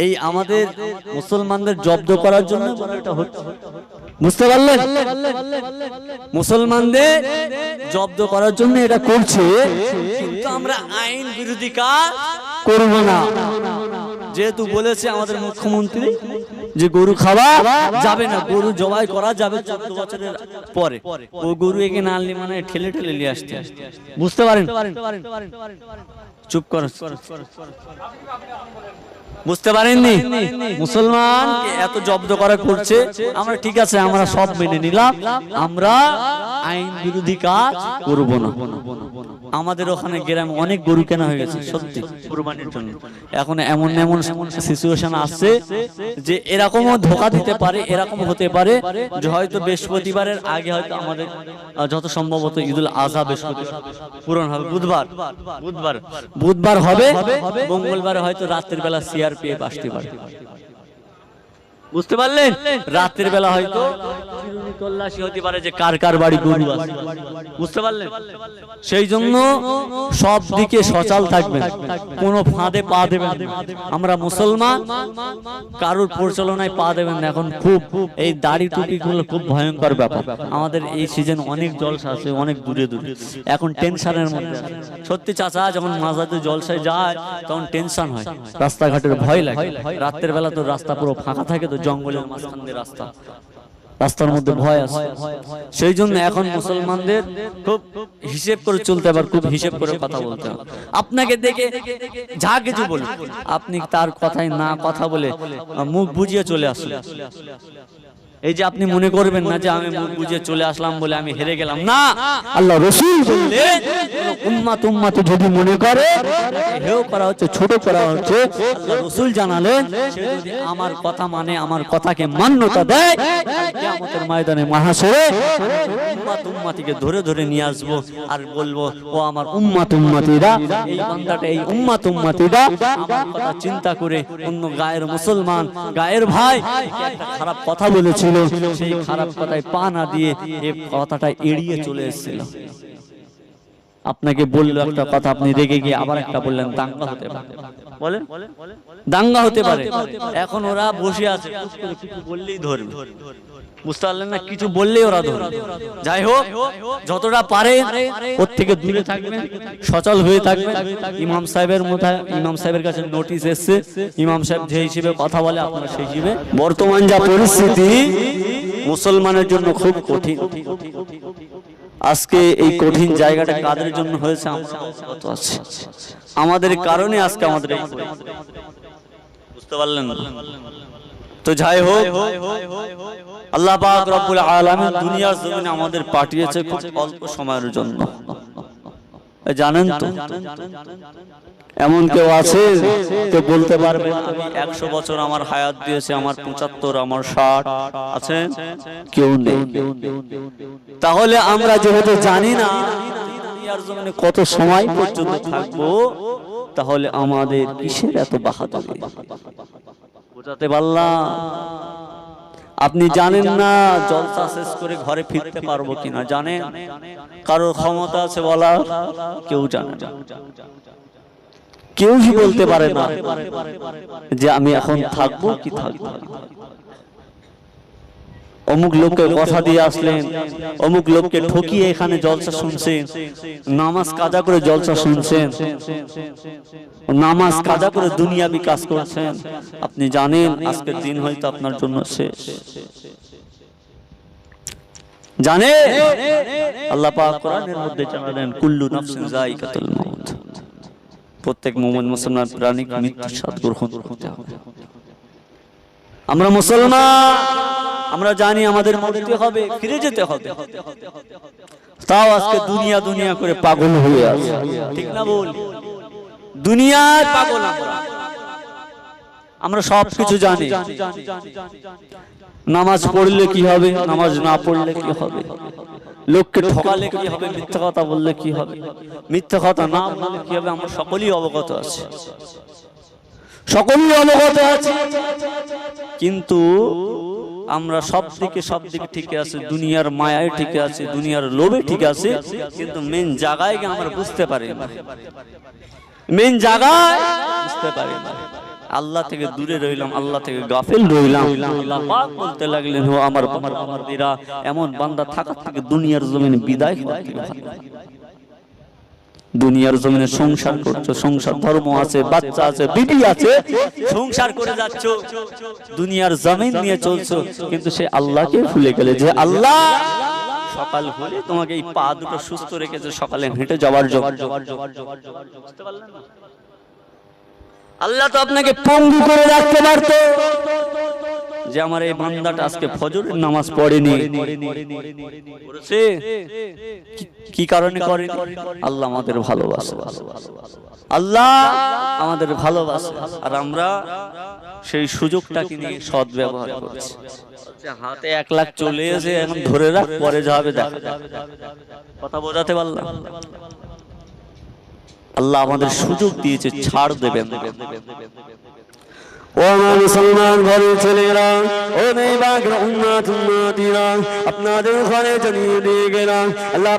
এই আমাদের মুসলমানদের জব্দ করার জন্য এটা হচ্ছে, বুঝতে পারলেন? মুসলমানদের জব্দ করার জন্য এটা করছে, কিন্তু আমরা আইন বিরোধী কাজ করব না। যেহেতু বলেছে আমাদের মুখ্যমন্ত্রী যে গরু খাওয়া যাবে না, গরু জবাই করা যাবে 14 বছরের পরে। ও গরু এখানে আনলি মানে ঠেলে ঠেলে নিয়ে আসতে, বুঝতে পারেন? চুপ করো, বুঝতে পারেননি? মুসলমান এত জব্দ করা করছে, আমরা ঠিক আছে, আমরা সব মেনে নিলাম, আমরা আইন বিরোধী কাজ করব না। আমাদের ওখানে গ্রামে অনেক গরু কেনা হয়ে গেছে সত্যি কুরবানির জন্য। এখন এমন এমন সিচুয়েশন আসছে যে এরকমও ধোকা দিতে পারে, এরকম হতে পারে যে হয়তো বৃহস্পতিবারের আগে হয়তো আমাদের যত সম্ভবত ঈদুল আজহা বৃহস্পতিবার পূরণ হবে, বুধবার হবে, মঙ্গলবার হয়তো রাতের বেলা সিআরপিএফ আসতে পারে, বুঝতে পারলেন? রাতের বেলা হয়তো তল্লাশি হতে পারে যে কার কার বাড়ি গরু আছে, বুঝতে পারলেন? সেই জন্য সব দিকে সচল থাকবেন, কোনো ফাঁদে পা দেবেন না। আমরা মুসলমান, কারোর প্রচলনায় পা দেবেন না। এখন খুব এই দাড়ি টুপি গুলো খুব ভয়ঙ্কর ব্যাপার। আমাদের এই সিজন অনেক জলসা আছে, অনেক দূরে দূরে, এখন টেনশনের মধ্যে। সত্যি চাচা, যখন মাঝরাতে জলসায় যায় তখন টেনশন হয়, রাস্তাঘাটের ভয় লাগে। রাতের বেলা তো রাস্তা পুরো ফাঁকা থাকে, তো জঙ্গলের মাঝখান দিয়ে রাস্তার মধ্যে ভয় আছে। সেই জন্য এখন মুসলমানদের খুব হিসেব করে চলতে হবে, খুব হিসেব করে কথা বলতে হবে। আপনাকে দেখে যা কিছু বলে আপনি তার কথায় না কথা বলে মুখ বুঝিয়ে চলে আসলেন। এই যে আপনি মনে করবেন না যে আমি মুখ বুঝিয়ে চলে আসলাম বলে আমি হেরে গেলাম, না। আল্লাহ রাসূল বললেন উম্মত যদি মনে করে হেও করা হচ্ছে, ছোট করা হচ্ছে, আল্লাহ রাসূল জানালেন সে যদি আমার কথা মানে, আমার কথাকে মান্যতা দেয়, কিয়ামতের ময়দানে মাহশরে উম্মতিকে ধরে ধরে নিয়ে আসবো আর বলবো, ও আমার উম্মতিরা, এই বান্দাটা, এই উম্মতিরা আমার কথা চিন্তা করে অন্য গায়ের মুসলমান, গায়ের ভাই একটা খারাপ কথা বলেছিল, সেই খারাপ কথায় পা না দিয়ে এই কথাটা এড়িয়ে চলে এসেছিল। আপনাকে বললো একটা কথা, আপনি রেগে গিয়ে আবার একটা বললেন, দাঙ্গা হতে পারে, বলেন দাঙ্গা হতে পারে। এখন ওরা বসে আছে, কিছু বললেই ধরবে, বুঝতে পারলেন না? কিছু বললেই ওরা ধরবে। যাই হোক, যতটা পারে ওর থেকে দূরে থাকবেন, সচল হয়ে থাকবেন। ইমাম সাহেবের কাছে নোটিশ এসছে, ইমাম সাহেব যে হিসেবে কথা বলে আপনারা সেই হিসেবে। বর্তমান যা পরিস্থিতি মুসলমানের জন্য খুব কঠিন। আজকে এই কঠিন জায়গাটা কাদের জন্য হয়েছে? আমাদের কারণে আজকে আমাদের, বুঝতে পারলেন? তো যাই হোক, আল্লাহ পাক রব্বুল আলামিন দুনিয়ার জমিনে আমাদের পাঠিয়েছে খুব অল্প সময়ের জন্য, জানেন তো? এমন কেউ আছে তো বলতে পারবে আমি 100 বছর আমার হায়াত দিয়েছে, আমার 75, আমার 60 আছে? কেউ নেই। তাহলে আমরা যেহেতু জানি না দুনিয়ার জমিনে কত সময় পর্যন্ত থাকবো, তাহলে আমাদের কিসের এত বাহাদুরি? বুঝাতে পারলাম? আপনি জানেন না জলসা শেষ করে ঘরে ফিরতে পারবো কিনা, জানেন? কারোর ক্ষমতা আছে বলা? কেউ জানে না, কেউই বলতে পারে না যে আমি এখন থাকবো কি থাকবো। অমুক লোককে কথা দিয়ে আসলেন, অমুক লোককে ঠকিয়ে এখানে জলসা শুনছেন, নামাজ কাজা করে জলসা শুনছেন, নামাজ কাজা করে দুনিয়া বিকাশ করছেন। আপনি জানেন আজকের দিন হয়তো আপনার জন্য শেষ। জানে আল্লাহ পাক কোরআনের মধ্যে জানালেন, কুল্লু নাফসিন যায়িকাতুল মাউত, প্রত্যেক মুমিন মুসলমান প্রাণী মৃত্যুর স্বাদ গ্রহণ করতে হবে। আমরা মুসলমান, আমরা জানি আমাদের মরতে হবে, ফিরে যেতে হবে, তাও আজকে দুনিয়া দুনিয়া করে পাগল হয়ে আছে, ঠিক না? বল, দুনিয়ার পাগল আমরা সব কিছু জানি। নামাজ পড়লে কি হবে, নামাজ না পড়লে কি হবে, লোককে ঠকালে কি হবে, মিথ্যা কথা বললে কি হবে, মিথ্যা কথা না বললে কি হবে, আমরা সকলেই অবগত আছি, সকলেই অবগত আছি। কিন্তু আমরা সব দিকে ঠিক আছে, দুনিয়ার মায়ায় ঠিক আছে, দুনিয়ার লোভে ঠিক আছে, কিন্তু মেন জায়গায় আমরা বুঝতে পারি না, মেন জায়গায় বুঝতে পারি না। আল্লাহ থেকে দূরে রইলাম, আল্লাহ থেকে গাফিল রইলাম। আল্লাহ পাক বলতে লাগলেন, ও আমার বান্দারা, এমন বান্দা থাকার থেকে দুনিয়ার জমিনে বিদায় হওয়া থেকে ভালো। দুনিয়ার জমিনে সংসার করছো, সংসার ধর্ম আছে, বাচ্চা আছে, বিবি আছে, সংসার করে যাচ্ছ, দুনিয়ার জমিন নিয়ে চলছো, কিন্তু সে আল্লাহকে ভুলে গেলে। যে আল্লাহ সকাল হলে তোমাকে এই পা দুটো সুস্থ রেখেছে সকালে হেঁটে যাওয়ার জন্য, বুঝতে পারলেন না? আল্লাহ তো আপনাকে পঙ্গু করে রাখতে পারত, যে আমার এই বান্দাটা আজকে ফজরের নামাজ পড়েনি, কি কারণে করে? আল্লাহ আমাদের ভালোবাসে, আল্লাহ আমাদের ভালোবাসে, আর আমরা সেই সুযোগটাকে নিয়ে সৎ ব্যবহার করছি। হাতে 1 লাখ চলে এসে এখন ধরে রাখ, পরে যাবে দেখা। কথা বোঝাতে পারলাম? আল্লাহ আমাদের সুযোগ দিয়েছে, ছাড় দেবেন। ও আমার মুসলমান ঘরের ছেলেরা, ও নেবাগর উম্মতিরা, আপনাদের ঘরে জানিয়ে দিয়ে গেলাম আল্লাহ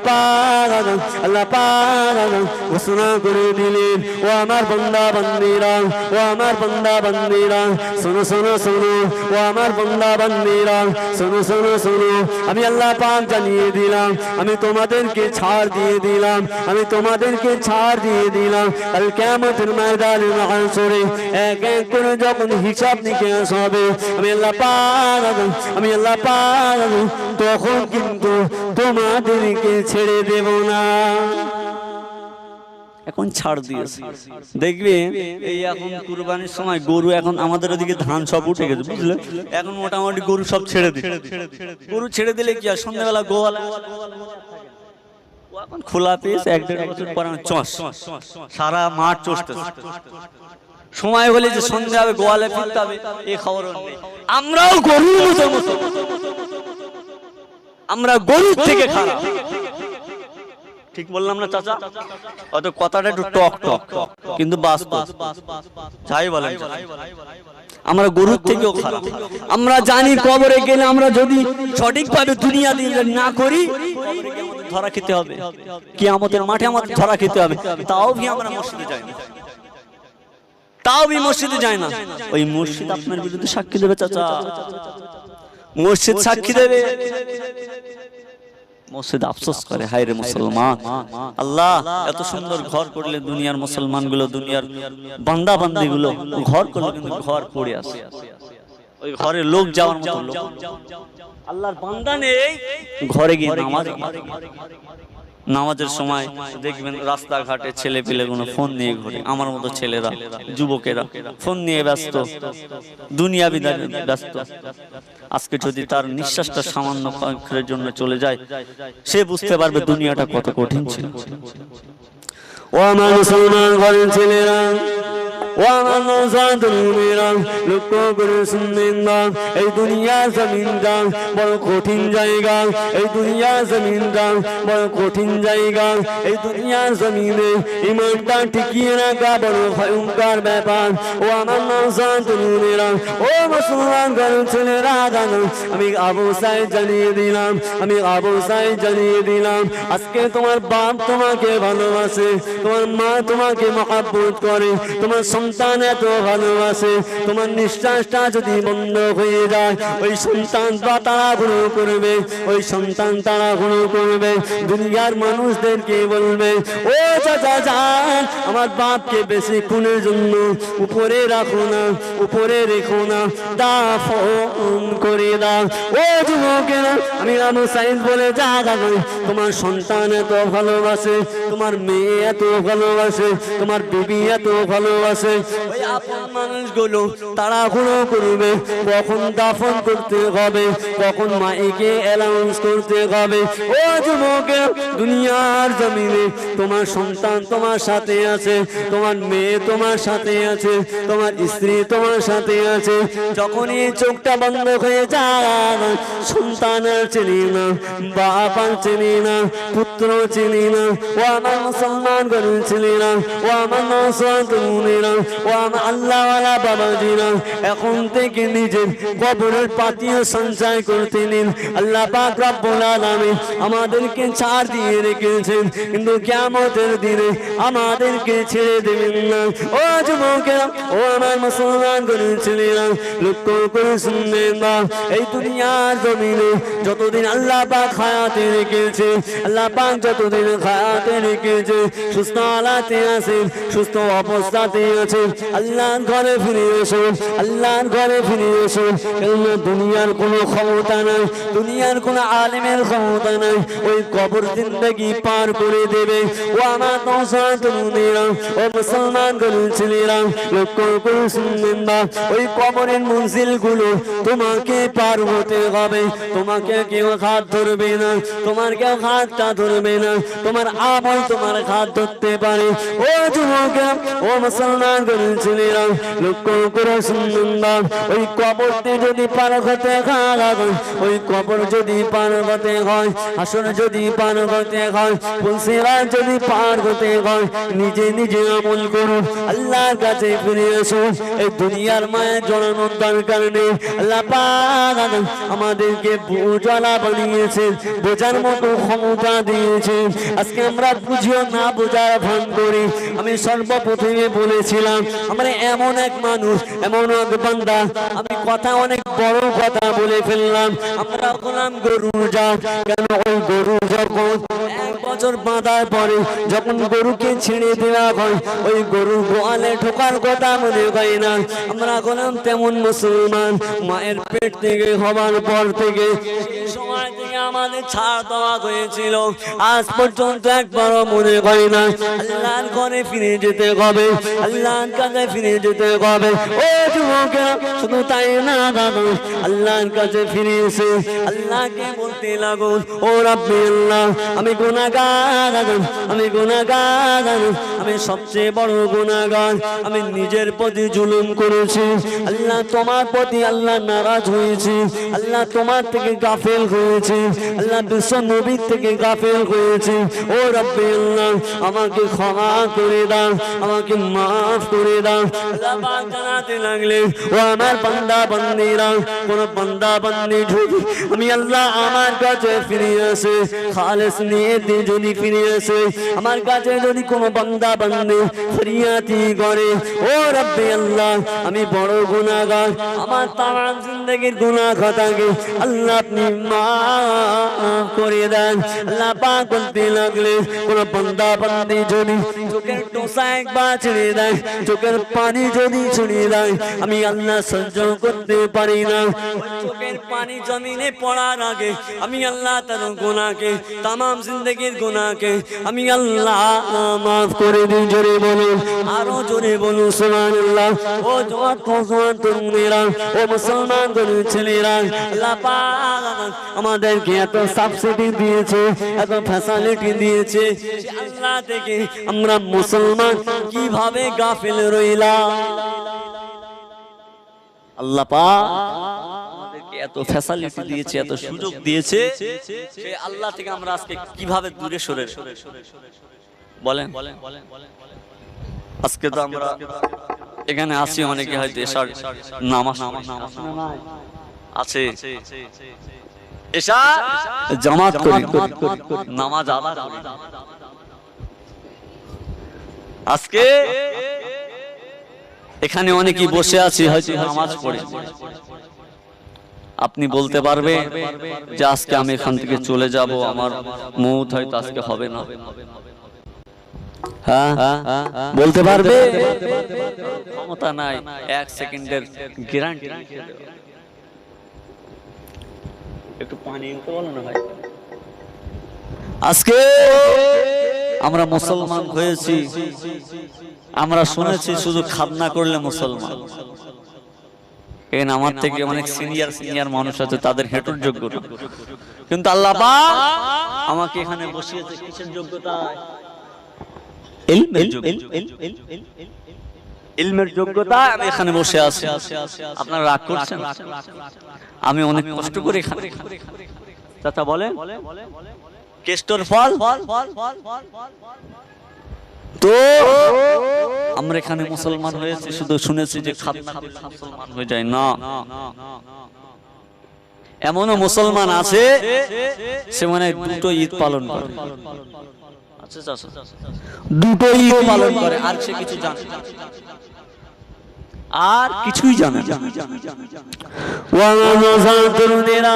পাক ঘোষণা করে দিলেন, ও আমার বান্দা বান্দীরা, ও আমার বান্দা বান্দীরা, শোনো শোনো শোনো, ও আমার বান্দা বান্দীরা, শোনো শোনো শোনো, আমি আল্লাহ পাক জানিয়ে দিলাম, আমি তোমাদেরকে ছাড় দিয়ে দিলাম, আমি তোমাদেরকে ছাড় দিয়ে দিলাম। কাল কিয়ামতের ময়দানে মাহশরে এক এক করে যখন হিসাব নিকাশ হবে, আমি আল্লাহ পাক তখন কিন্তু তোমাদেরকে ছেড়ে দেব না। এখন ছাড় দিয়েছে, দেখবে এই এখন কুরবানির সময় গরু, এখন আমাদের ওদিকে ধান সব উঠে গেছে, বুঝলে? এখন মোটামুটি গরু সব ছেড়ে দিই। গরু ছেড়ে দিলে কি আর সন্ধ্যাবেলা গোয়ালা এখন খোলা পেস 1-1.5 বছর পর চষ সারা মাঠ চষতে সময় হলে যে সন্ধ্যা হবে গোয়ালে ফিরতে হবে, এই খবর নেই। আমরাও গরুর মতো, আমরা গরুর থেকে খারাপ। ঠিক বললাম না চাচা? হয়তো কথাটা একটু টক টক, কিন্তু বাস্তব। যাই বলেন, আমরা গরুর থেকেও খারাপ। আমরা জানি কবরে গেলে আমরা যদি সঠিকভাবে দুনিয়া দিয়ে না করি, ধরা খেতে হবে, কিয়ামতের মাঠে আমাদের ধরা খেতে হবে। তাও ভি আমরা মসজিদে যাই না, মসজিদে যায় না। ওই মসজিদ আপনার বিরুদ্ধে সাক্ষী দেবে চাচা, মসজিদ সাক্ষী দেবে। মসজিদ আফসোস করে, হায় রে মুসলমান, আল্লাহ এত সুন্দর ঘর করলে দুনিয়ার মুসলমান গুলো, দুনিয়ার বান্দা বান্দি গুলো ঘর করলো, কিন্তু ঘর পড়ে আছে, ওই ঘরে লোক যাওয়ার মতো লোক, আল্লাহর বান্দা নেই, ঘরে গিয়ে নামাজের সময় দেখবেন রাস্তাঘাটে ছেলে পেলেগুলো ফোন নিয়ে ঘুরে, আমার মতো ছেলেরা, যুবকেরা ফোন নিয়ে ব্যস্ত, দুনিয়া বিদায় ব্যস্ত। আজকে যদি তার নিঃশ্বাসটা সামান্য কয়েকের জন্য চলে যায়, সে বুঝতে পারবে দুনিয়াটা কত কঠিন ছিল। ও আমার মুসলমান ঘরের ছেলেরা, ও আমার নওজওয়ানেরা, লক্ষ্য করে শুনবেন না, এই দুনিয়া জমিনটা বড় কঠিন জায়গা, এই দুনিয়া জমিনটা বড় কঠিন জায়গা। এই দুনিয়া জমিনে ঈমানটা টিকিয়ে রাখা বড় ভয়ঙ্কর ব্যাপার। ও আমার নওজওয়ানেরা, ও মুসলমান ঘরের ছেলেরা, আমি আবু সাঈদ জানিয়ে দিলাম, আমি আবু সাঈদ জানিয়ে দিলাম, আজকে তোমার বাপ তোমাকে ভালোবাসে, তোমার মা তোমাকে মহব্বত করে, তোমার সন্তান এত ভালোবাসে, তোমার নিঃশ্বাসটা যদি বন্ধ হয়ে যায়, ওই সন্তান তাড়াহুড়ো করবে, ওই সন্তান তাড়াহুড়ো করবে, দুনিয়ার মানুষদেরকে বলবে, ও চাচা যান, আমার বাপকে বেশিক্ষণের জন্য উপরে রাখো না, উপরে রেখো না, দাফন করে দাও। ও যুবকেরা, আমি আবু সাঈদ বলে যা, তোমার সন্তান এত ভালোবাসে, তোমার মেয়ে এত ভালোবাসে, তোমার বিবি এত ভালোবাসে, ওই আপন মানুষগুলো তাড়াহুড়ো করবে, কখন দাফন করতে হবে, কখন মাইকে অ্যানাউন্স করতে হবে। ও যুবকেরা, দুনিয়ার জমিনে তোমার সন্তান তোমার সাথে আছে, তোমার মেয়ে তোমার সাথে আছে, তোমার স্ত্রী তোমার সাথে আছে, যখনই চোখটা বন্ধ হয়ে যায়, সন্তান আর চিনি না, বাপ আর চিনি না, পুত্র চিনি না। ও আমার মুসলমান ঘরের ছেলেরা, ও আমার নওজওয়ানেরা, ও আমার আল্লাহওয়ালা বাবাজিরা এখন থেকে নিজের কবরের পাতিও সঞ্চয় করতে নিন। আল্লাহ পাক রব্বুল আলামিন আমাদেরকে ছাড় দিয়ে রেখেছেন, কিন্তু কিয়ামতের দিনে আমাদেরকে ছেড়ে দেবেন না। ও যুবকেরা, ও আমার মুসলমান ছেলেরা, লক্ষ্য করে শুনবেন না, এই দুনিয়ার জমিনে যতদিন আল্লাহ পাক হায়াতে রেখেছে, আল্লাহ পাক যতদিন হায়াতে রেখেছে, সুস্থ হালাতে আছেন, সুস্থ অবস্থাতে আছেন, আল্লাহর ঘরে ফিরে এসুন, আল্লাহর ঘরে ফিরে এসুন। কেননা দুনিয়ার কোনো ক্ষমতা নাই, দুনিয়ার কোনো আলেমের ক্ষমতা নাই ওই কবর জিন্দেগি পার করে দেবে। ও আমার তরুণীরা, ও মুসলমান ছেলেরা, লক্ষ্য করে শুনবেন না, ওই কবরের মঞ্জিল গুলো তোমাকে পার হতে হবে। তোমাকে কেউ হাত ধরবে না, তোমার কেউ হাতটা ধরবে না, তোমার আমল তোমার হাত ধরতে পারে। ও যুবকেরা, ও মুসলমান ছেলেরা, লক্ষ্য করে শুনবেন না, ওই কবরতে যদি পার হতে হয়, ওই কবর যদি পার হতে হয়, আসলে যদি পার হতে হয়, পুলসিরা যদি পার হতে হয়, নিজে নিজে আমল করুন, আল্লাহর কাছে ফিরে আসুন। এই দুনিয়ার মায়ের জড়ানোর দরকার নেই। আল্লাহ পাক আমাদেরকে বোঝালা বানিয়েছেন, বোঝার মতো ক্ষমতা দিয়েছেন। আজকে আমরা বুঝিও না বোঝার ভান করি। আমি সর্বপ্রথমে বলেছিলাম আমরা এমন এক মানুষ, এমন এক বান্দা, আমি কথা অনেক বড় কথা বলে ফেললাম। আমরা হলাম গরু জাত। কেন? ওই গরু যখন 1 বছর বাঁধার পরে যখন গরুকে ছেড়ে দেওয়া হয়, ওই গরু গোয়ালে ঢোকার কথা মনে হয় না। আমরা হলাম তেমন মুসলমান, মায়ের পেট থেকে হবার পর থেকে সেই সময় থেকে আমাদের ছাড় দেওয়া হয়েছিল, আজ পর্যন্ত একবারও মনে হয় না আল্লাহর ঘরে ফিরে যেতে হবে, আল্লাহর কাছে ফিরে যেতে হবে। ও যুবকেরা, শুধু তাই না দাদা, আল্লাহর কাছে ফিরে এসে আল্লাহকে বলতে লাগুন, ও রাব্বি আল্লাহ, আমি গুনাহগার, আমি গুনাহগার, আমি সবচেয়ে বড় গুনাহগার। আমি নিজের প্রতি জুলুম করেছি আল্লাহ, তোমার প্রতি আল্লাহ নারাজ হয়েছি আল্লাহ, তোমার থেকে গাফেল হয়েছি আল্লাহ, বিশ্ব নবীর থেকে গাফেল হয়েছি। ও রাব্বি আল্লাহ, আমাকে ক্ষমা করে দাও, আমাকে মাফ করে দাও। আল্লাহ পাক জানাতে লাগলেন, ও আমার বান্দা বান্দীরা, কোন বান্দা বান্দী যদি আমি আল্লাহ আমার কাছে ফিরে আসে, খালেস নিয়তে যদি ফিরে আসে, আমার কাছে যদি কোনো বান্দা বান্দী ফরিয়াদি করে, ও রাব্বি আল্লাহ, আমি বড় গুনাহগার, আমার তামাম জিন্দেগির গুনাহ খাতাকে আল্লাহ আপনি মাফ করে দেন। আল্লাহ পাক বলতে লাগলেন, কোন বান্দা বান্দী যদি চোখের টোসা একবার ছেড়ে দেয়, চোখের পানি যদি ছেড়ে দেয়, আমি আল্লাহ সহ্য করতে পারি না। চোখের পানি জমিনে পড়ার আগে আমি আল্লাহ তার গুনাহকে, তামাম জিন্দেগির গুনাহকে আমি আল্লাহ মাফ করে দিই। জোরে বলুন, আরো জোরে বলুন সুবহানাল্লাহ। ও জওয়ান তরুণেরা, ও মুসলমান ছেলেরা, আল্লাহ পাক আমাদেরকে এত সাবসিডি দিয়েছে, এত ফ্যাসিলিটি দিয়েছে, আল্লাহ থেকে আমরা মুসলমান কিভাবে গাফিল রইলাম। আল্লাহ পাক আমাদেরকে এত ফ্যাসিলিটি দিয়েছে, এত সুযোগ দিয়েছে, সেই আল্লাহ থেকে আমরা আজকে কিভাবে দূরে সরে বলেন। আজকে তো আমরা এখানে আসি, অনেকে হয়তো এশার নামাজ আছে, এশা জামাত করি, নামাজ আদায় করি। আজকে এখানে অনেকেই বসে আছি, হয়তো নামাজ পড়ে। আপনি বলতে পারবে যে আজকে আমি এখান থেকে চলে যাব, আমার মওত হয়তো আজকে হবে না। হ্যাঁ, বলতে পারবে? ক্ষমতা নাই 1 সেকেন্ডের গ্যারান্টি। একটু পানি নিতে বলো না ভাই। আজকে আমরা মুসলমান হয়েছি, আমরা শুনেছি শুধু খাদনা করলে মুসলমান। এখানে আমার থেকে অনেক সিনিয়র মানুষ আছে, তাদের হেঁটুর যোগ্যতা, কিন্তু আল্লাহ পাক আমাকে এখানে বসিয়েছে কিসের যোগ্যতায়? ইলমের যোগ্যতা। আমি এখানে বসে আছি, আপনারা রাগ করছেন? আমি অনেক কষ্ট করে এখানে, চাচা বলেন, কেষ্টর ফল তো আমরা এখানে মুসলমান হয়েছে শুধু শুনেছি যে খাতনা দিলে মুসলমান হয়ে যায় না, এমনও মুসলমান আছে সে মানে দুটো ঈদ পালন করে, দুটো ঈদ পালন করে, আর সে কিছু জানে না, আর কিছুই জানে না।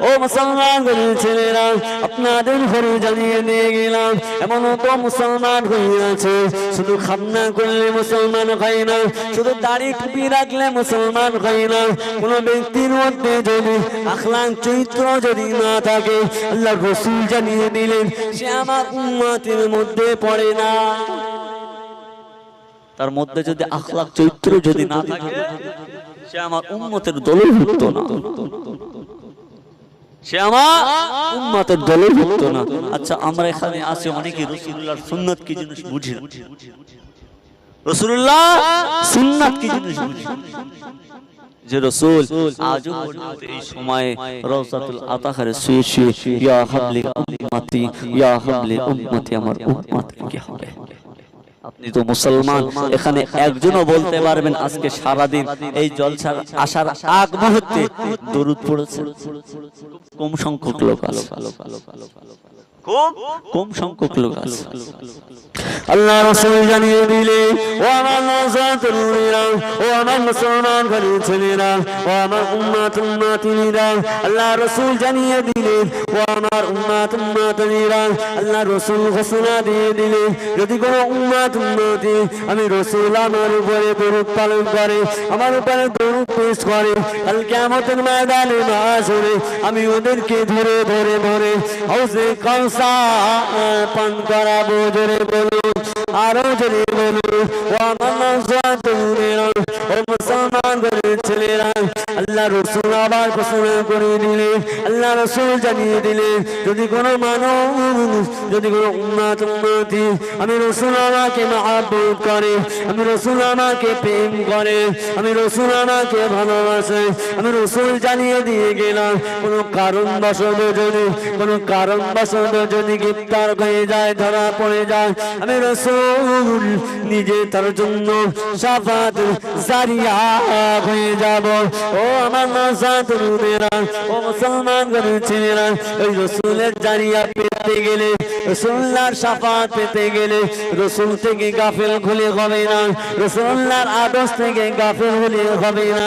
ও মুসলমান ছেলেরা, আপনাদের ঘরে জানিয়ে দিয়ে গেলাম, এমন তো মুসলমান হইয়াছে শুধু খাতনা করলে মুসলমান হয় না, শুধু দাড়ি টুপি রাখলে মুসলমান হয় না। কোন ব্যক্তির মধ্যে যদি আখলাক চরিত্র যদি না থাকে, আল্লাহ রাসূল জানিয়ে দিলেন সে আমার উম্মতের মধ্যে পড়ে না। তার মধ্যে যদি আখলাক চরিত্র যদি না থাকে, সে আমার উম্মতের দলভুক্ত না, সে আমার উম্মতের দলভুক্ত না। আচ্ছা, আমরা এখানে আছি অনেকে রাসূলুল্লাহর সুন্নাত কি জিনিস বুঝি না, রাসূলুল্লাহ সুন্নাত কি জিনিস বুঝি যে রাসূল আজও পর্যন্ত এই সময়ে রওজাতুল আতাহারে শুয়ে শুয়ে ইয়া হাবলি উম্মতি, ইয়া হাবলি উম্মতি, আমার উম্মত কি হবে। আপনি তো মুসলমান, এখানে একজনও বলতে পারবেন আজকে সারাদিন এই জলসা আসার আগ মুহূর্তে দরুদ পড়েছে? কম সংখ্যক লোক আছে, খুব কম সংখ্যক লোক আছে। আল্লাহ রাসূল জানিয়ে দিলে, ও আমার নওজওয়ানেরা, ও আমার মুসলমান ঘরের ছেলেরা, ও আমার উম্মতিরা, আল্লাহ রাসূল জানিয়ে দিলেন, ও আমার উম্মতিরা, আল্লাহ রাসূল ঘোষণা দিয়ে দিলেন, যদি কোনো উম্মতি আমি রাসূল আমার উপরে দরুদ পালন করে, আমার উপরে দরুদ পেশ করে, কাল কিয়ামতের ময়দানে মাশরে আমি ওদেরকে ধরে ধরে ধরে হাউজে কাউসার পান করাবো। জোরে বলুন, আরো জোরে বলুন। ও আমার নওজওয়ানেরা, ও মুসলমান ঘরের ছেলেরা, আল্লাহ রাসূল আবার ঘোষণা করে দিলেন, আল্লাহ রাসূল জানিয়ে দিলেন, যদি কোনো মানুষ, যদি কোনো উম্মতি আমি রাসূল আমাকে মহব্বত করে, আমি রাসূল আমাকে প্রেম করে, আমি রাসূল আমাকে ভালোবাসে, আমি রাসূল জানিয়ে দিয়ে গেলাম, কোনো কারণবশত যদি, কোনো কারণবশত যদি গ্রেফতার হয়ে যায়, ধরা পড়ে যায়, আমি রাসূল নিজে তার জন্য শাফাত জারিয়া হয়ে যাব। ও আমার নওজওয়ানেরা, ও মুসলমান ঘরের ছেলেরা, ওই রাসূলের জারিয়া পেতে গেলে, রাসূলুল্লাহর শাফাত পেতে গেলে রাসূল থেকে গাফেল হলে হবে না, রাসূলুল্লাহর আদর্শ থেকে গাফেল হলে হবে না।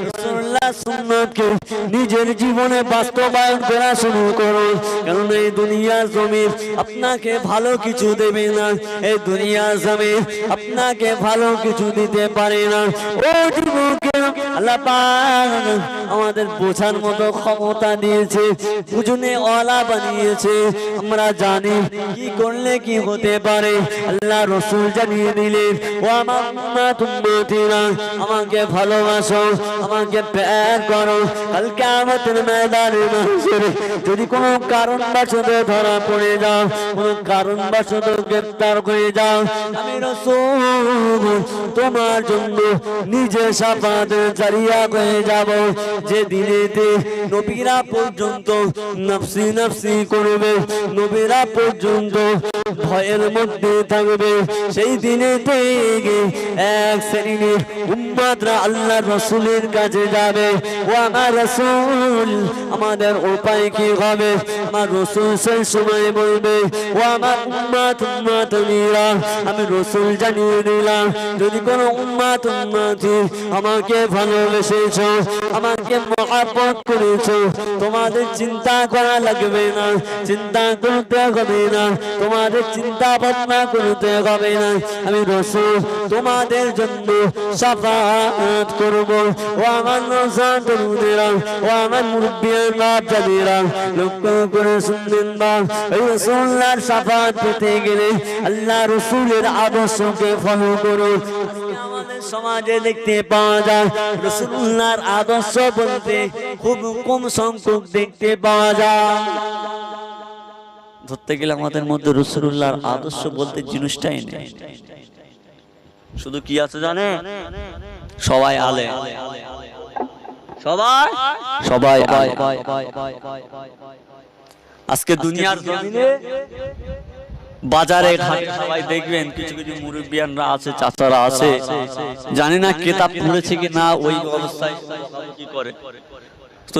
রাসূলুল্লাহর সুন্নাতকে নিজের জীবনে বাস্তবায়ন করা শুরু করুন, কারণ এই দুনিয়ার জমিন আপনাকে ভালো কিছু দেবে না, এই দুনিয়ার জমিন আপনাকে ভালো কিছু দিতে পারে না। ও যুবকেরা, আল্লাহ পাক আমাদের বোঝার মতো ক্ষমতা দিয়েছে, বুঝনে ওয়ালা বানিয়েছে, আমরা জানি কি করলে কি হতে পারে। আল্লাহ রাসূল জানিয়ে দিলেন, ও আমার উম্মতিরা, আমাকে ভালোবাসো, আমাকে প্যার করো, কাল কিয়ামতের ময়দানে মাহশরে যদি কোনো কারণবশত ধরা পড়ে যাও, কোনো কারণবশত গ্রেফতার হয়ে যাও, আমি রাসূল তোমার জন্য নিজে শাফাত জারিয়া হয়ে যাব। যে দিনেতে নবীরা পর্যন্ত নফসি নফসি করবে, নবীরা পর্যন্ত ভয়ের মধ্যে থাকবে, সেই দিনেতে এক শ্রেণীর উম্মতরা আল্লাহ রাসূলের কাছে যাবে, ও আমার রাসূল আমাদের উপায় কি হবে। আমার রাসূল সেই সময় বলবে, ও আমার উম্মতিরা, আমি রাসূল জানিয়ে দিলাম, যদি কোনো উম্মতি আমাকে ভালোবেসেছো, আমাকে মহব্বত করেছো, তোমাদের চিন্তা করা লাগবে না, চিন্তা করতে হবে না, তোমাদের চিন্তা ভাবনা করতে হবে না, আমি রাসূল তোমাদের জন্য শাফাত করব। ও আমার নওজওয়ানেরা, ও আমার মুরব্বিয়ান বাপ-জানেরা, লক্ষ্য করে শুনবেন বা, এই রাসূলুল্লাহর শাফাত পেতে গেলে আল্লাহ রাসূলের আদর্শকে ফলো করুন। আমাদের সমাজে দেখতে পাওয়া যায় রাসূলুল্লাহর আদর্শ বলতে খুব কম সংখ্যক দেখতে পাওয়া যায়। ধরতে গেলে আমাদের মধ্যে রাসূলুল্লাহর আদর্শ বলতে জিনিসটাই নেই। শুধু কি আছে জানে, সবাই আলেম, সবাই সবাই আলেম। আজকে দুনিয়ার জমিনে বাজারে ঘাটে সবাই দেখবেন কিছু কিছু মুরব্বিয়ানরা আছে, চাচারা আছে, জানি না কিতাব পড়েছে কি না, ওই অবস্থায় কি করে। তো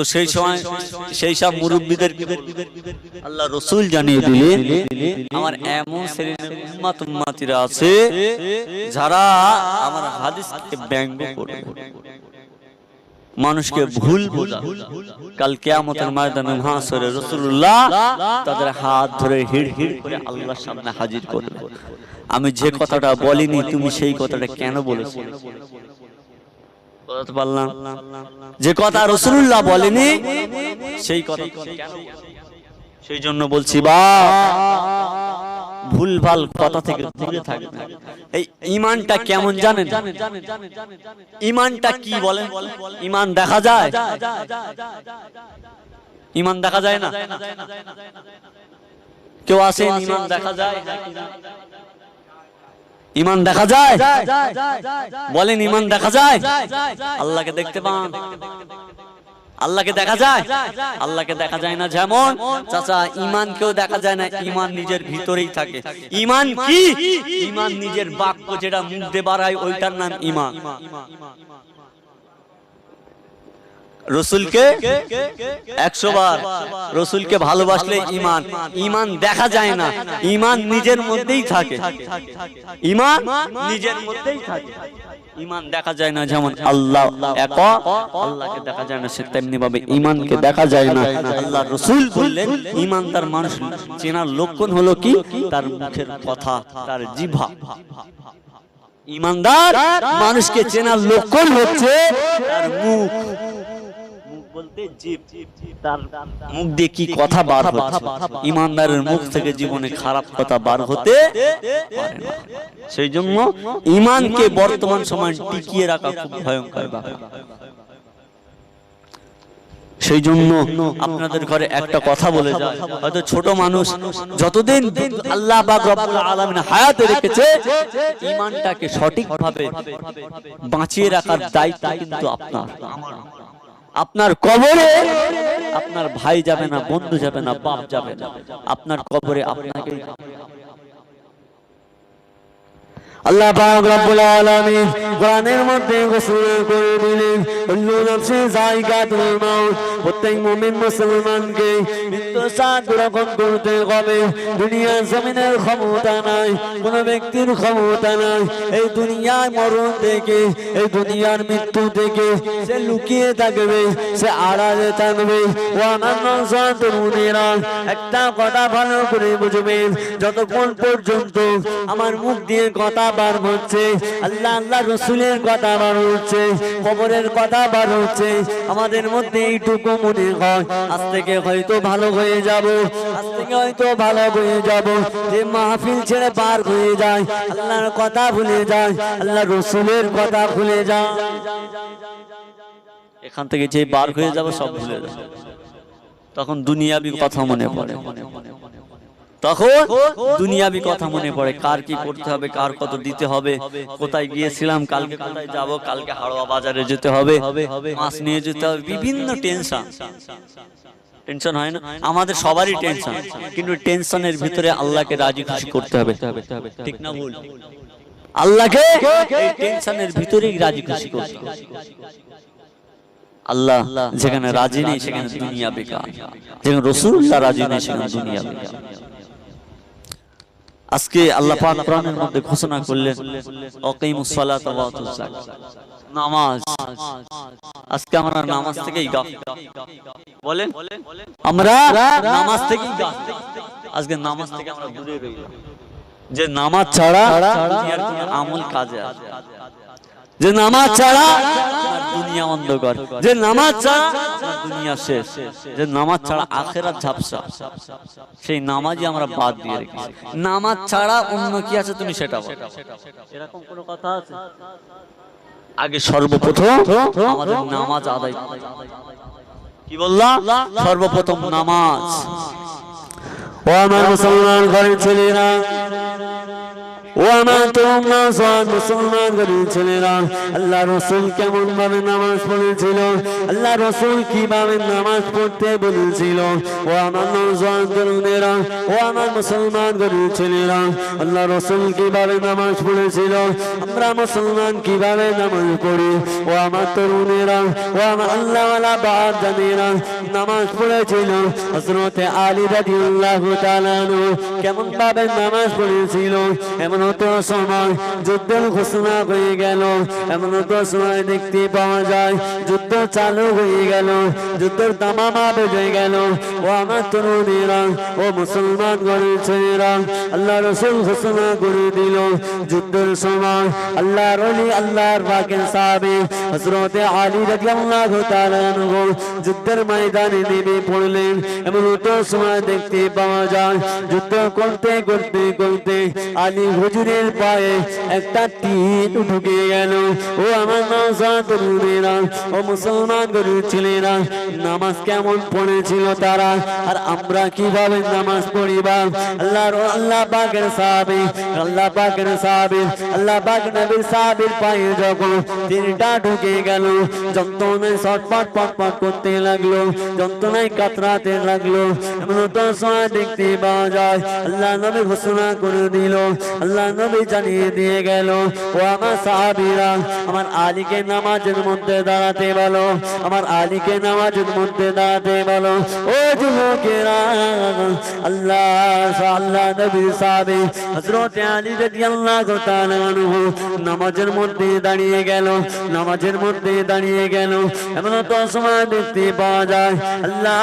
সেই সব মুরব্বিদের আল্লাহ রসুল জানিয়ে দিলেন, আমার এমন শ্রেণীর উম্মতিরা আছে যারা আমার হাদিসকে ব্যঙ্গ করবে, মানুষকে ভুল বোঝা। কাল কিয়ামতের ময়দানে মাহশরে রাসূলুল্লাহ তাদের হাত ধরে হিড় হিড় করে আল্লাহর সামনে হাজির করবে। আমি যে কথাটা বলিনি তুমি সেই কথাটা কেন বলেছো? বলতে পারলাম যে কথা রাসূলুল্লাহ বলেনি সেই কথা কেন? সেই জন্য বলছি বা ভুলভাল কথা থেকে দূরে থাকবেন। এই ঈমানটা কেমন জানেন? ঈমানটা কি বলেন? ঈমান দেখা যায়? ঈমান দেখা যায় না? কেউ আছে ঈমান দেখা যায়? ঈমান দেখা যায়? বলেন ঈমান দেখা যায়? আল্লাহকে দেখতে পান? আল্লাহকে দেখা যায়? আল্লাহকে দেখা যায় না যেমন চাচা ঈমানকেও দেখা যায় না, ঈমান নিজের ভিতরেই থাকে। ঈমান কি? ঈমান নিজের বাক্য যেটা মুখ দিয়ে বাড়ায় ওইটার নাম ঈমান। রসুলকে 100 বার রসুলকে ভালোবাসলে ঈমান। ঈমান দেখা যায় না, ঈমান নিজের মধ্যেই থাকে। ঈমান নিজের মধ্যেই থাকে, ঈমান দেখা যায় না। যেমন আল্লাহ এক, আল্লাহকে দেখা যায় না, সে তেমনি ভাবে ঈমানকে দেখা যায় না। আল্লাহ রাসূল বললেন ঈমানদার মানুষ চেনার লক্ষণ হলো কি? তার মুখের কথা, তার জিহ্বা। ঈমানদার মানুষকে চেনার লক্ষণ হচ্ছে তার মুখ। বলতে জিভ, তার মুখ দিয়ে কি কথা বার হচ্ছে। ঈমানদারের মুখ থেকে জীবনে খারাপ কথা বার হতে পারে না। সেই জন্য ঈমানকে বর্তমান সময়ে টিকিয়ে রাখা খুব ভয়ঙ্কর ব্যাপার। সেই জন্য আপনাদের ঘরে একটা কথা বলে যায়, হয়তো ছোট মানুষ, যতদিন আল্লাহ পাক রব্বুল আলামিন হায়াতে রেখেছে ঈমানটাকে সঠিকভাবে বাঁচিয়ে রাখার দায়িত্ব কিন্তু আপনার। আপনার কবরে আপনার ভাই যাবে না, বন্ধু যাবে না, বাপ যাবে না, আপনার কবরে আপনাকে। আল্লাহ পাক রব্বুল আলামিন কোরআনের মধ্যে ঘোষণা করে দিলেন কুল্লু নাফসিন যায়িকাতুল মাউত। প্রত্যেক মুমিন মুসলমানকে মৃত্যু স্বাদ গ্রহণ করতে হবে। দুনিয়ার জমিনের ক্ষমতা নাই, কোন ব্যক্তির ক্ষমতা নাই এই দুনিয়ার মরণ থেকে, এই দুনিয়ার মৃত্যু থেকে সে লুকিয়ে থাকবে, সে আড়ালে থাকবে। ও আমার নওজওয়ানেরা, একটা কথা ভালো করে বুঝবেন, যতক্ষণ পর্যন্ত আমার মুখ দিয়ে কথা বার হচ্ছে, আল্লাহ আল্লাহ রসুলের কথা বার হচ্ছে, কবরের কথা বার হচ্ছে, আমাদের মধ্যে এইটুকু মনে হয় আজ থেকে হয়তো ভালো হয়ে যাব, আজ থেকে হয়তো ভালো হয়ে যাব। যে মাহফিল ছেড়ে পার হয়ে যায়, আল্লাহর কথা ভুলে যায়, আল্লাহ রসুলের কথা ভুলে যায়, এখান থেকে যে বার হয়ে যাব সব ভুলে যাবে। তখন দুনিয়াবি কথা মনে পড়ে, তখন দুনিয়াবি কথা মনে পড়ে, কার কি করতে হবে, কার কত দিতে হবে, কোথায় গিয়েছিলাম, কালকে কোথায় যাব, কালকে হাড়োয়া বাজারে যেতে হবে, মাছ নিয়ে যেতে হবে, বিভিন্ন টেনশন। টেনশন হয় না? আমাদের সবারই টেনশন, কিন্তু টেনশনের ভিতরে আল্লাহকে রাজি খুশি করতে হবে, ঠিক না ভুল? আল্লাহকে এই টেনশনের ভিতরেই রাজি খুশি করতে হবে। আল্লাহ যেখানে রাজি নেই সেখানে দুনিয়া বেকার, যেখানে রাসূলুল্লাহ রাজি নেই সেখানে দুনিয়া বেকার। আজকে আল্লাহ পাক কোরআনের মধ্যে ঘোষণা করলেন আকিমুস সালাতা ওয়া আতুজ যাকাত, নামাজ। আজকে আমরা নামাজ থেকেই গাফিল, বলেন আমরা নামাজ থেকেই গাফিল। আজকে নামাজ থেকে আমরা দূরে রইলাম, যে নামাজ ছাড়া দুনিয়ার কোনো আমল কাজে আসে, যে নামাজ ছাড়া দুনিয়া অন্ধকার, যে নামাজ ছাড়া দুনিয়া শেষ, যে নামাজ ছাড়া আখিরাত ঝাপসা, সেই নামাজই আমরা বাদ দিয়ে রেখেছি। নামাজ ছাড়া অন্য কি আছে তুমি সেটা বলো, এরকম কোনো কথা আছে? আগে সর্বপ্রথম আমাদের নামাজ আদায়, কি বললাম? সর্বপ্রথম নামাজ। ও আমার মুসলমান ঘরের ছেলেরা, ও ও আমার তোমরা সব মুসলমান ঘরের ছেলেরা, আল্লাহ রসুল কেমন ভাবে নামাজ পড়েছিল, আল্লাহ রসুল কিভাবে নামাজ পড়তে বলেছিল। ও আমার নওজোয়ান তরুণেরা, ও আমার মুসলমান ঘরের ছেলেরা, আল্লাহ রসুল কিভাবে নামাজ পড়েছিল, আমরা মুসলমান কিভাবে নামাজ পড়ি। ও আমার তরুণেরা, ও আমার আল্লাহওয়ালা বাপ জানেরা, নামাজ পড়েছিল হযরত আলী রাদিয়াল্লাহু তাআলা আনহু কেমন ভাবে নামাজ পড়েছিল। এমন তো সময় যুদ্ধের ঘোষণা হয়ে গেল, এমন তো সময় দেখতে পাওয়া যায় যুদ্ধ চালু হয়ে গেল, যুদ্ধের তামামা বেজে গেল। ও আমার তরুণেরা, ও মুসলমান ঘরের ছেলেরা, আল্লাহ রসুল ঘোষণা করে দিল যুদ্ধের সময় আল্লাহর ওলি, আল্লাহর পাকের সাহাবী হযরত আলী রাদিয়াল্লাহু তাআলা আনহু যুদ্ধের ময়দানে নেমে পড়লেন। এমন তো সময় দেখতে পাওয়া যায় যুদ্ধ করতে করতে করতে আলী হুজুরের পায়ে একটা তীর ঢুকে গেল। ও আমার নওজোয়ান তরুণেরা, ও মুসলমান ঘরের ছেলেরা, নামাজ কেমন পড়েছিল তারা, আর আমরা কিভাবে নামাজ পড়িবা। আল্লাহ পাকের সাহাবী, আল্লাহ পাকের সাহাবী, আল্লাহ পাক নবীর সাহাবীর পায়ে যখন তীরটা ঢুকে গেল, যন্ত্রণায় ছটফট পটপট করতে লাগলো, যন্ত্রণায় কাতরাতে লাগলো। এমন তো সময় দেখতে পাওয়া যায় আল্লাহ নবী ঘোষণা করে দিল, আল্লাহ নবী জানিয়ে দিয়ে গেল, ও আমার সাহাবীরা, আমার আলীকে নামাজের মধ্যে দাঁড়াতে বলো, আমার আলীকে নামাজের মধ্যে দাঁড়াতে বলো। ও যুবকেরা, আল্লাহ নবীর সাহাবী হযরত আলী রাদিয়াল্লাহু তাআলা আনহু নামাজের মধ্যে দাঁড়িয়ে গেল, নামাজের মধ্যে দাঁড়িয়ে গেল। এমন তো সময় দেখতে পাওয়া যায় আল্লাহ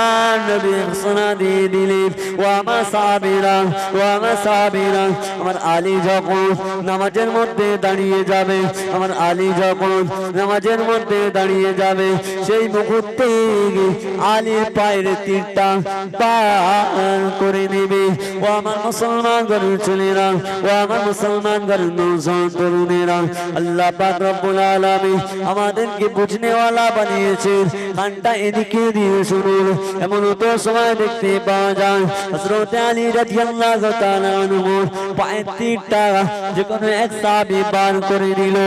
নবী ঘোষণা দিয়ে দিলেন, ও আমার সাহাবীরা, ও আমার সাহাবীরা, আমার আলী যখন নামাজের মধ্যে দাঁড়িয়ে যাবে, আমার আলী যখন নামাজের মধ্যে দাঁড়িয়ে যাবে, সেই মুহূর্তে আলীর পায়ের তীরটা পার করে নেবে। ও আমার মুসলমান ঘরের ছেলেরা, ও আমার মুসলমান ঘরের নওজোয়ান তরুণেরা, আল্লাহ পাক রব্বুল আলামিন আমাদেরকে বুঝনেওয়ালা বানিয়েছেন। কানটা এদিকে দিয়ে শুনুন। এমন তো সময় দেখতে পাওয়া যায় হযরত আলী রাদিয়াল্লাহু তাআলা আনহু পায়ের তীরটা যে কোনো এক সাহাবী বার করে দিল।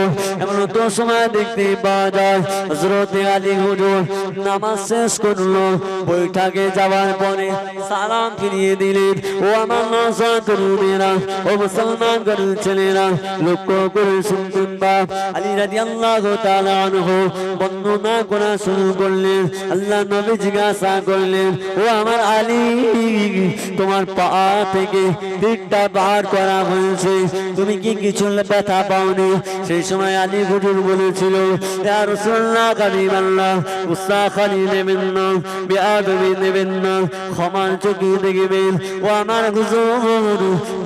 এমন তো সময় দেখতে পাওয়া যায় হযরত আলী হুজুর নামাজ শেষ করলো, বৈঠকে যাওয়ার পরে সালাম ফিরিয়ে দিলেন। ও আমার নওজোয়ান তরুণেরা, ও মুসলমান ঘরের ছেলেরা, লক্ষ্য করে শুনবেন। বাপ আলী রাদিয়াল্লাহু তাআলা আনহু বর্ণনা করা শুরু করলেন। আল্লাহ নবী জিজ্ঞাসা করলেন, ও আমার আলী, তোমার পা থেকে তীরটা বার করা হয়েছে, তুমি কি কিছু ব্যথা পাওনি? সেই সময় আলী হুজুর বলেছিল, ইয়া রাসূলুল্লাহ, কারিমাল্লাহ, গুসা খালি নেবেন না, বেয়াদবি নেবেন না, ক্ষমার চোখে দেখবেন। ও আমার হুজুর,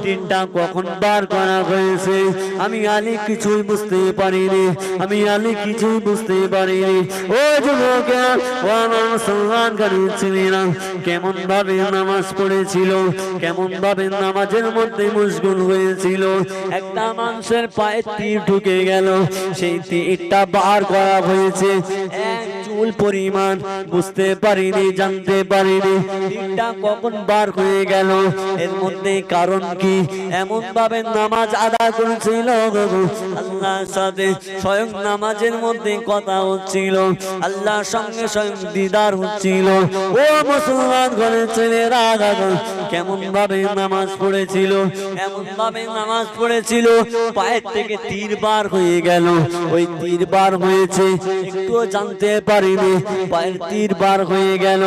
তীরটা কখন বার করা হয়েছে আমি আলী কিছুই বুঝতে পারিনি, আমি আলী কিছুই বুঝতে পারিনি। ও যুবকেরা, ও আমার মুসলমান ঘরের ছেলেরা, কেমন ভাবে নামাজ পড়েছিল, কেমন ভাবে নামাজের মধ্যে মশগুল হয়েছিল। একটা মানুষের পায়ে তীর ঢুকে গেল, সেই তীরটা বার করা হয়েছে এক চুল পরিমাণ, বুঝতে পারিনি, জানতে পারিনি তীরটা কখন বার হয়ে গেল। এর মধ্যে কারণ কি? এমন ভাবে নামাজ আদা করেছিল, আল্লাহর সাথে স্বয়ং নামাজের মধ্যে কথা হচ্ছিল, আল্লাহর সঙ্গে স্বয়ং দিদার হচ্ছিল। ও মুসলমান ঘরের ছেলেরা, কেমন ভাবে নামাজ পড়েছিল, এমন ভাবে নামাজ পড়েছিল, পায়ের থেকে তীর বার হয়ে গেল। ওই তীর বার হয়েছে একটুও জানতে পারিনি, পায়ের তীর বার হয়ে গেল।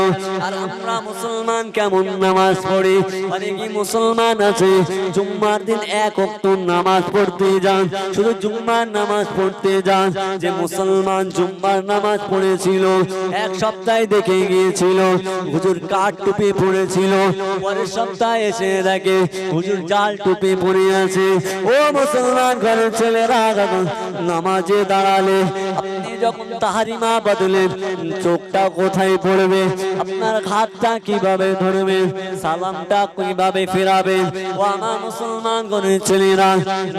আর আমরা মুসলমান কেমন নামাজ পড়ি? অনেকই মুসলমান আছে জুম্মার দিন এক ওয়াক্ত নামাজ পড়তে যান, শুধু জুম্মার নামাজ পড়তে যান। যে মুসলমান জুম্মার নামাজ পড়েছিল, এক সপ্তাহে দেখে গিয়েছিল হুজুর কাঠ টুপি পড়েছিল, পরের সপ্তাহে এসে দেখে হুজুর জাল টুপি পরে আছে। ও মুসলমান ঘরের ছেলেরা, নামাজে দাঁড়ালে আপনি যখন তাহারিমা বদলেন চোখটা কোথায় পড়বে, আপনার হাতটা কিভাবে ধরবে, সালামটা কিভাবে ফেরাবে। ও আমার মুসলমান গণের ছেলেরা,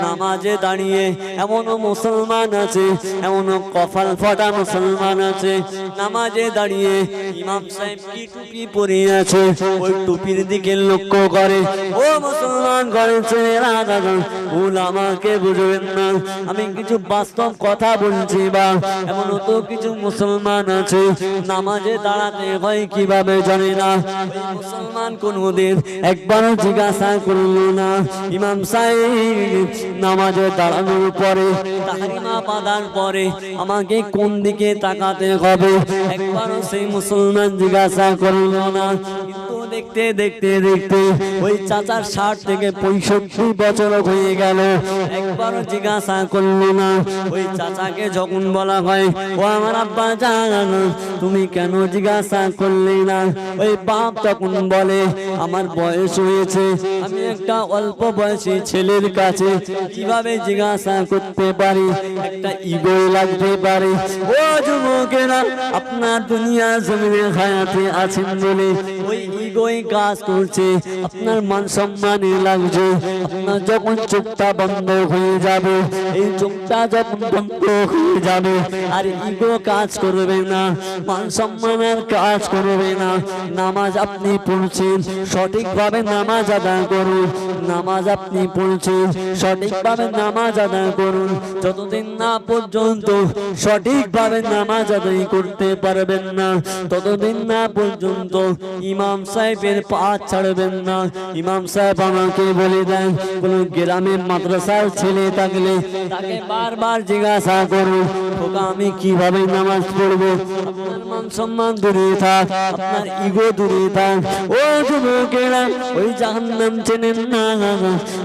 নামাজে দাঁড়িয়ে এমনও মুসলমান আছে, এমনও কপাল ফাটা মুসলমান আছে, নামাজে দাঁড়িয়ে ইমাম সাহেব কি টুপি পরে আছে ওই টুপির দিকে লক্ষ্য করে। ও মুসলমান ঘরের ছেলেরা, ভুল আমাকে বুঝবেন না, আমি কিছু বাস্তব কথা বলছি। বা এমনও তো কিছু মুসলমান আছে নামাজে দাঁড়াতে হয় কিভাবে জানে না। ওই মুসলমান কোনদিন একবারও জিজ্ঞাসা করলো না ইমাম সাহেব নামাজে দাঁড়ানোর পরে, তাহরিমা বাঁধার পরে আমাকে কোন দিকে তাকাতে হবে, একবারও সেই মুসলমান জিজ্ঞাসা করলো না। কিন্তু দেখতে দেখতে দেখতে ওই চাচার 60 থেকে 65 বছর হয়ে গেল, একবারও জিজ্ঞাসা করলো না। ওই চাচাকে যখন বলা হয় ও আমার আব্বা জান তুমি কেন জিজ্ঞাসা করলে না, ওই বাপ তখন বলে আমার বয়স হয়েছে, আমি একটা অল্প বয়সী ছেলের কাছে কিভাবে জিজ্ঞাসা করতে পারি, একটা ইগো লাগতে পারে। ও যুবকেরা, আপনার দুনিয়া জমিনে হায়াতে আছেন বলে ওই ইগোই কাজ করছে, আপনার মান সম্মানে লাগছে। আপনার যখন চোখটা বন্ধ হয়ে যাবে, এই চোখটা যখন বন্ধ হয়ে যাবে আর ইগো কাজ করবে না, মান সম্মানের কাজ করবে না। নামাজ আপনি পড়ছেন, সঠিকভাবে নামাজ আদায় করুন। নামাজ আপনি পড়ছেন, সঠিকভাবে নামাজ আদায় করুন। যতদিন না পর্যন্ত সঠিকভাবে নামাজ আদায় করতে পারবেন না, ততদিন না পর্যন্ত ইমাম সাহেবের পা ছাড়বেন না। ইমাম সাহেব আমাকে বলে দেন, কোন গ্রামে মাদ্রাসার ছেলে থাকলে তাকে বারবার জিজ্ঞাসা করুন খোকা আমি কিভাবে নামাজ পড়বো। আপনার মান সম্মান দূরে থাক, আপনার ইগো দূরে থাক। ও যুবকেরা, ওই জাহান্নাম চেনেন না,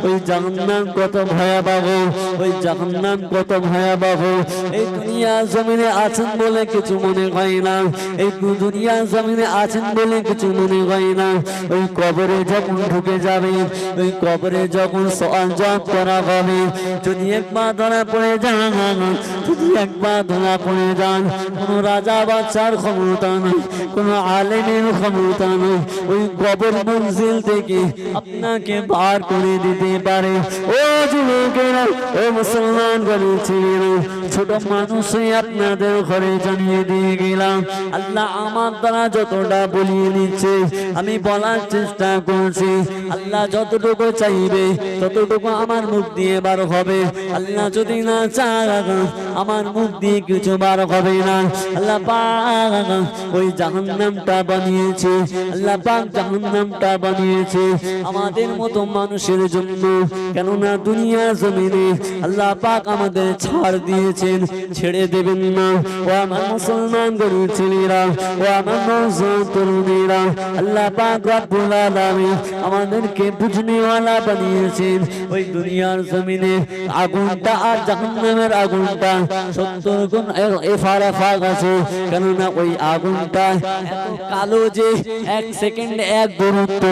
ওই জাহান্নাম কত ভয়াবহ, ওই জাহান্নাম কত ভয়াবহ। এই দুনিয়া জমিনে আছেন বলে কিছু মনে হয় না, এই দুনিয়া জমিনে আছেন বলে কিছু মনে হয় না। ওই কবরে যখন ঢুকে যাবে, ওই কবরে যখন সওয়াল জবাব করা হবে, যদি একবার ধরা পড়ে যান, যদি একবার ধরা পড়ে যান, কোন রাজা বাদশার ক্ষমতা নেই, কোন আলেমের ক্ষমতা নেই, ওই কবর মঞ্জিল থেকে আপনাকে বার করে দিতে পারে। ও যুবকেরা, ও মুসলমান ঘরের ছেলেরা, ছোট মানুষই আপনাদের ঘরে জানিয়ে দিয়ে গেলাম, আল্লাহ আমার দ্বারা যতটা বলিয়ে নিচ্ছে আমি বলার চেষ্টা করছি। আল্লাহ যতটুকু চাইবে ততটুকু আমার মুখ দিয়ে বার হবে, আল্লাহ যদি না চায় আমার মুখ দিয়ে কিছু বার হবে না। আল্লাহ পাক ওই জাহান্নামটা বানিয়েছে, আল্লাহ পাক জাহান্নামটা বানিয়েছে আমাদের মতো মানুষের জন্য। কেননা দুনিয়া জমিনে আল্লাহ পাক আমাদের ছাড় দিয়েছেন, ছেড়ে দেবেন না। ও আমার মুসলমান গরিব ছেলেরা, ও আমার নওজোয়ান তরুণীরা, আল্লাহ পাক রব্বুল আলামিন আমাদেরকে বুঝনেওয়ালা বানিয়েছেন। ওই দুনিয়ার জমিনে আগুনটা আর জাহান্নামের আগুনটা 70 গুণ ফারাক আছে। কেননা ওই আগুনটা এত কালো যে 1 সেকেন্ডে 1 গুরুত্ব,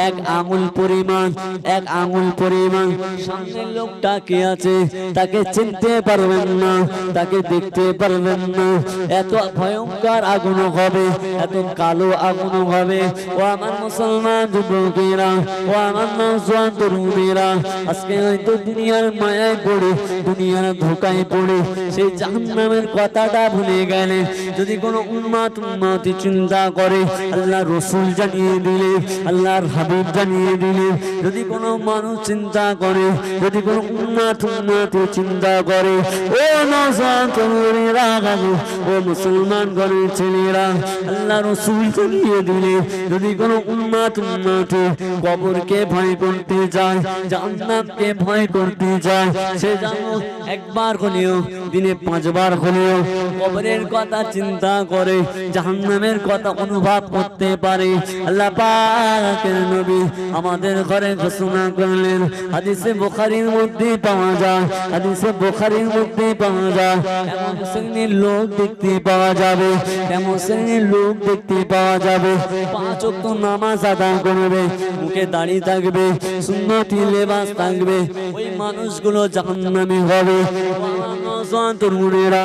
1 আঙুল পরিমাণ, 1 আঙুল পরিমাণ সামনের লোকটা কে আছে তাকে চিনতে পারবেন না, তাকে দেখতে পারবেন না। এত ভয়ঙ্কর আগুন হবে, এত কালো আগুন হবে। ও আমার মুসলমান যুবকেরা, ও আমার নওজোয়ান তরুণীরা, আজকে হয়তো দুনিয়ার মায়ায় পড়ে, দুনিয়ার ধোকায় পড়ে সেই জাহান্নামের কথাটা ভুলে গেলে, যদি কোনো উম্মতি চিন্তা করে আল্লাহ রসুল জানিয়ে দিলে, আল্লাহর হাবিব জানিয়ে দিলে, যদি কোনো মানুষ চিন্তা করে, যদি কোনো উম্মতি চিন্তা করে, ও নওজোয়ান তরুণীরা, ও মুসলমান ঘরের ছেলেরা, আল্লাহ রসুল জানিয়ে দিলে, যদি কোনো উম্মতি কবরকে ভয় করতে যায়, জাহান্নামকে ভয় করতে যায়, সে যেন একবার হলেও দিনে 5 বার হলেও কবরের কথা চিন্তা করে, জাহান্নামের কথা অনুভব করতে পারে। আল্লাহ পাকের নবী আমাদের ঘরে ঘোষণা করলেন, হাদিসে বুখারীর মধ্যে পাওয়া যায়, হাদিসে বুখারীর মধ্যে পাওয়া যায়, এমন শ্রেণীর লোক দেখতে পাওয়া যাবে, এমন শ্রেণীর লোক দেখতে পাওয়া যাবে 5 ওয়াক্ত নামাজ আদায় করবে, মুখে দাড়ি থাকবে, সুন্নতি লেবাস থাকবে, ওই মানুষগুলো জাহান্নামী হবে। তরুণেরা